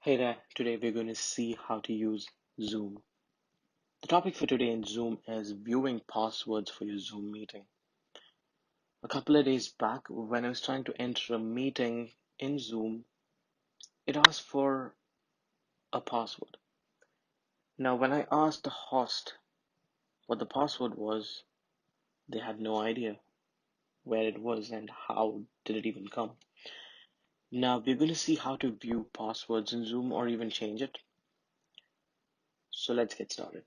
Hey there, today we're going to see how to use Zoom. The topic for today in Zoom is viewing passwords for your Zoom meeting. A couple of days back, when I was trying to enter a meeting in Zoom, it asked for a password. Now, when I asked the host what the password was, they had no idea where it was and how did it even come. Now, we're going to see how to view passwords in Zoom or even change it. So let's get started.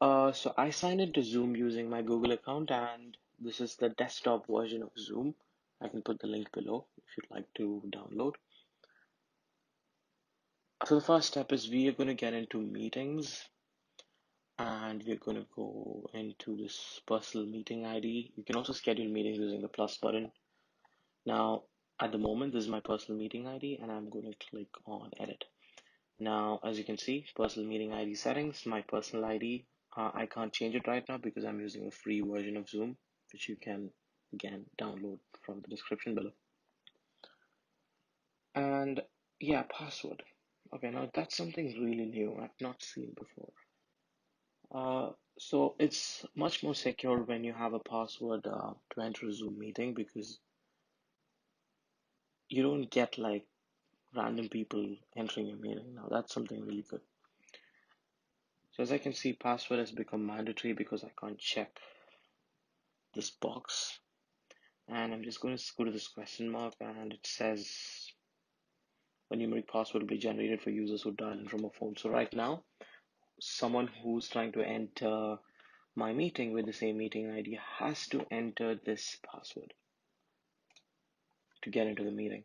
So I signed into Zoom using my Google account, and this is the desktop version of Zoom. I can put the link below if you'd like to download. So the first step is we are going to get into meetings, and we're going to go into this personal meeting ID. You can also schedule meetings using the plus button. Now, at the moment, this is my personal meeting ID, and I'm going to click on edit. Now, as you can see, personal meeting ID settings, my personal ID. I can't change it right now because I'm using a free version of Zoom, which you can again download from the description below. And yeah, password. Okay, now that's something really new I've not seen before. So it's much more secure when you have a password to enter a Zoom meeting because you don't get like random people entering your meeting. Now that's something really good. So as I can see, password has become mandatory because I can't check this box. And I'm just going to go to this question mark, and it says a numeric password will be generated for users who dial in from a phone. So right now, someone who's trying to enter my meeting with the same meeting ID has to enter this password to get into the meeting.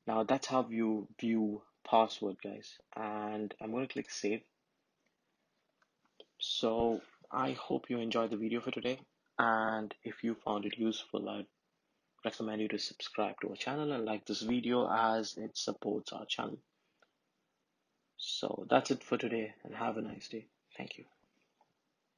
Now that's how you view password, guys. And I'm going to click save. So I hope you enjoyed the video for today. And if you found it useful, I'd recommend you to subscribe to our channel and like this video as it supports our channel. So that's it for today and have a nice day. Thank you.